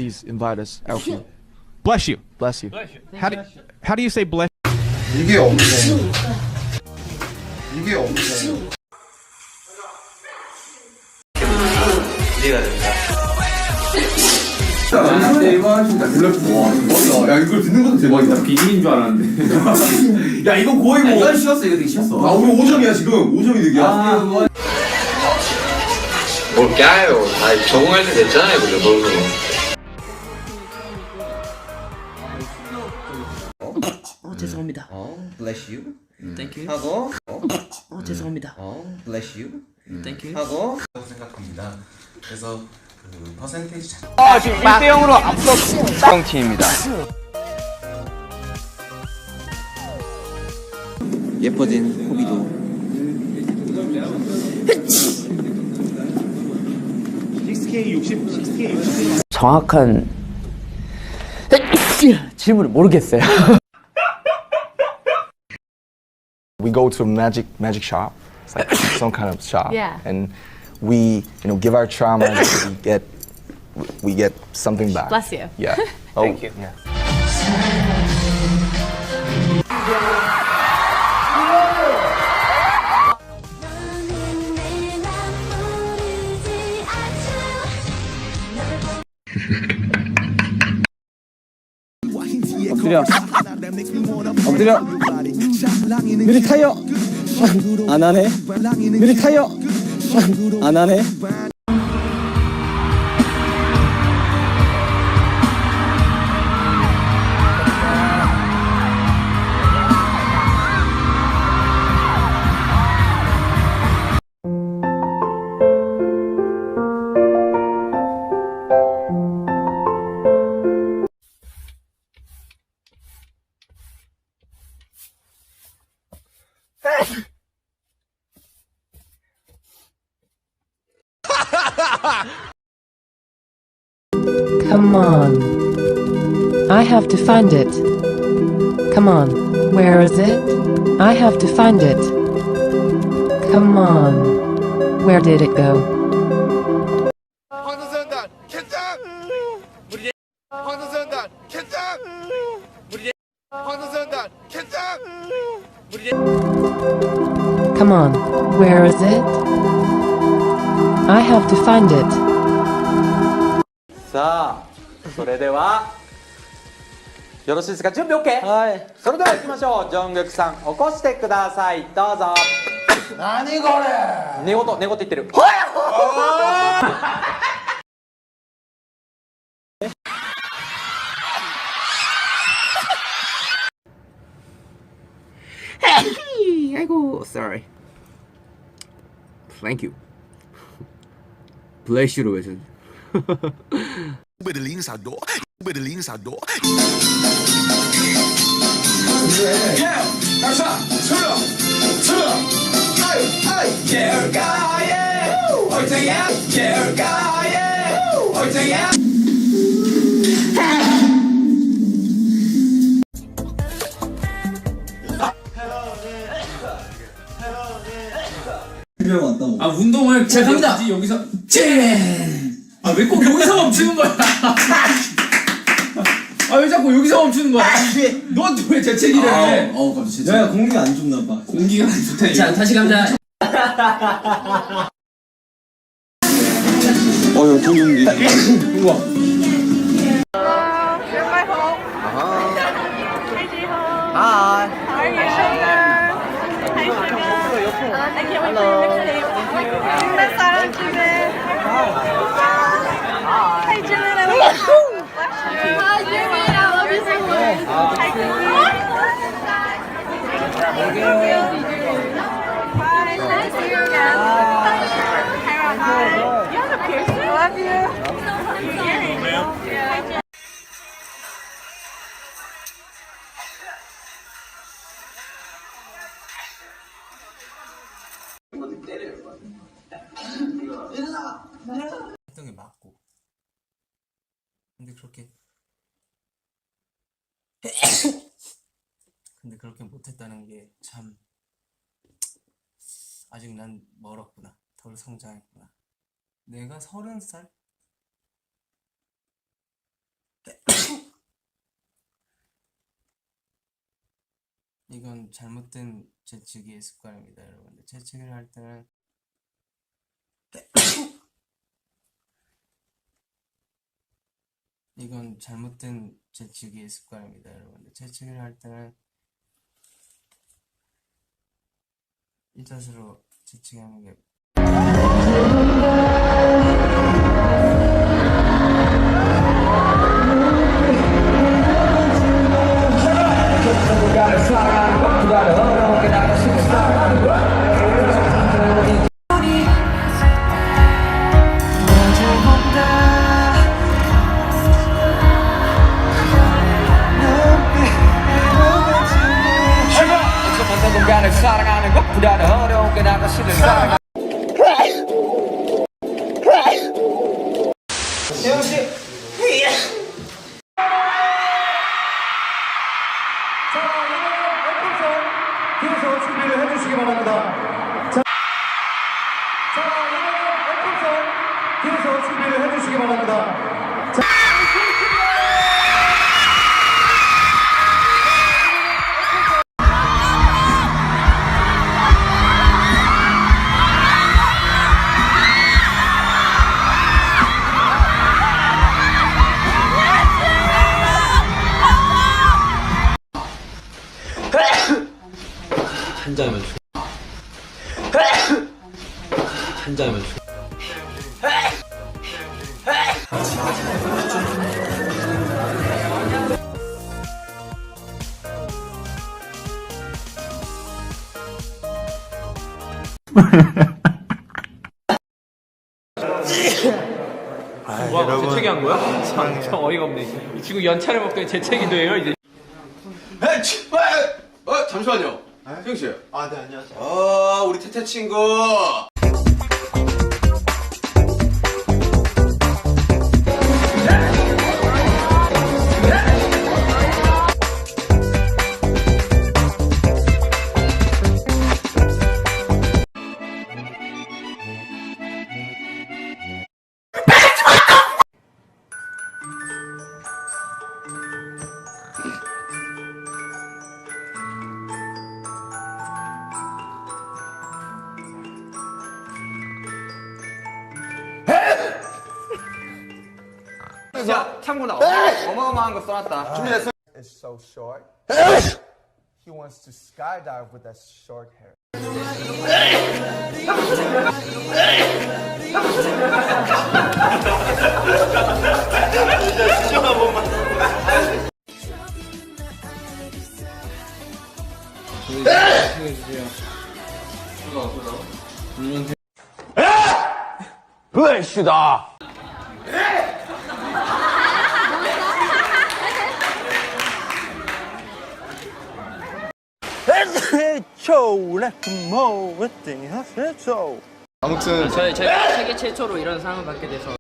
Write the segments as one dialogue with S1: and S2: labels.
S1: Please invite us, Elfie.
S2: Bless you.
S1: Bless you.
S2: How do you say bless?
S3: 이게 없네. 이게 없네.
S4: 기대가 됩니다.
S3: 나한테 이거 하신다. 야 이걸 듣는 것도 대박이다.
S5: 비기인 줄 알았는데.
S3: 야 이거 거의 뭐.
S4: 이건 쉬웠어. 이거 되게 쉬웠어.
S3: 아 우리 5점이야 지금. 5점이 득이야.
S4: 뭘 까요? 다 적응할 때 됐잖아요, 그죠? 너무.
S6: 죄송합니다.
S4: bless you.
S6: Thank you.
S4: 하고.
S6: 죄송합니다.
S4: bless you.
S6: Thank you.
S4: 하고.
S3: 생각합니다. 그래서 그 퍼센테이지 자.
S1: 지금 1대0으로 앞서 팀입니다.
S4: 예뻐진 호비도.
S6: 정확한 질문을 모르겠어요.
S1: We go to a magic shop. It's like some kind of shop.
S7: Yeah.
S1: And we, give our trauma. we get something back.
S7: Bless you.
S1: Yeah.
S4: Thank you.
S1: Yeah.
S5: 엎드려. 느리 타요. 안 하네. 느리 타요. 안 하네.
S7: Come on. I have to find it. Come on. Where is it? I have to find it. Come on. Where did it go?
S3: 방탄소년단 캔장! 방탄소년단 캔장! 방탄소년단 캔장!
S7: Come on. Where is it? I have to find it.
S5: さあ、それではよろしいですか。準備 OK。はい。それでは行きましょう。ジョングクさん、起こしてください。どうぞ。
S3: 何これ
S5: 寝言言ってる。
S6: 아이고, sorry. Thank you. Bless you로 외쳐.
S5: 아 운동을 제가 갑니다. 여기서 아 왜 꼭 여기서 멈추는 거야? 아 왜 자꾸 여기서 멈추는 거야? 넌 왜 재채기를 해? 갑자기 재채기. 야 공기가 안 좋나 봐. 공기가 안 좋다.
S6: 자, 다시 갑니다.
S5: 이거 좋은데. 우와.
S8: Hi. How are you, sugar? Hi, sugar. I can't wait for your mixtape. Miss Sarah, Jimmy. Hi, Jimmy. I love you. Hi, Jimmy. I love you so much. Hi, Jimmy.
S9: 했던 게 맞고. 근데 그렇게 못했다는 게 참 아직 난 멀었구나. 덜 성장했구나. 내가 30살? 이건 잘못된 재치기의 습관입니다, 여러분들. 재치기를 할 때는 이건 잘못된 재치기의 습관입니다, 여러분들. 재치기를 할 때는 이 자세로 재치기하는 게
S6: 사랑하는 것보다 어려운 게 나가 싫은 사랑. 태영 씨.
S3: 자, 여러분 옆에서 뒤에서 준비를 해주시기 바랍니다. 자, 여러분 옆에서 뒤에서 준비를 해주시기 바랍니다.
S4: 한 잔이면 한 잔이면
S2: 와, 재채기 한 거야? 참 어이가 없네. 이 친구 연차를 먹더니 재채기도 해요, 이제.
S3: 잠시만요. 태영 씨.
S10: 네, 안녕하세요.
S3: 우리 태태 친구.
S6: 야, 참고나 어마어마한 거 써놨다.
S3: 준비됐어?
S1: It's so short. He wants to skydive with that short hair.
S6: 불시다.
S3: 아무튼
S6: 저희가 세계 최초로 이런 상을 받게 돼서.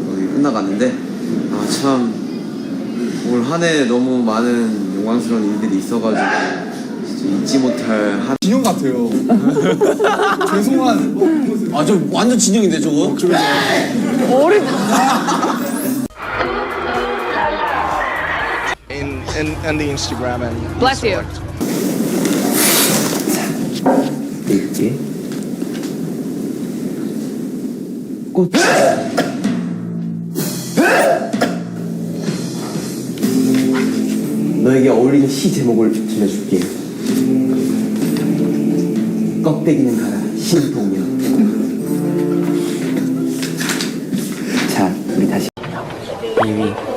S4: 거의 끝나갔는데 참 올 한 해 너무 많은 영광스러운 일들이 있어가지고 진짜 잊지 못할 한
S3: 진영 같아요. 죄송한.
S4: 저 완전 진영인데 저거?
S1: In the Instagram and
S8: Bless you.
S4: 이렇게 꽃 너에게 어울리는 시 제목을 정해줄게. 껍데기는 가라 신동면. 자 우리 다시 2위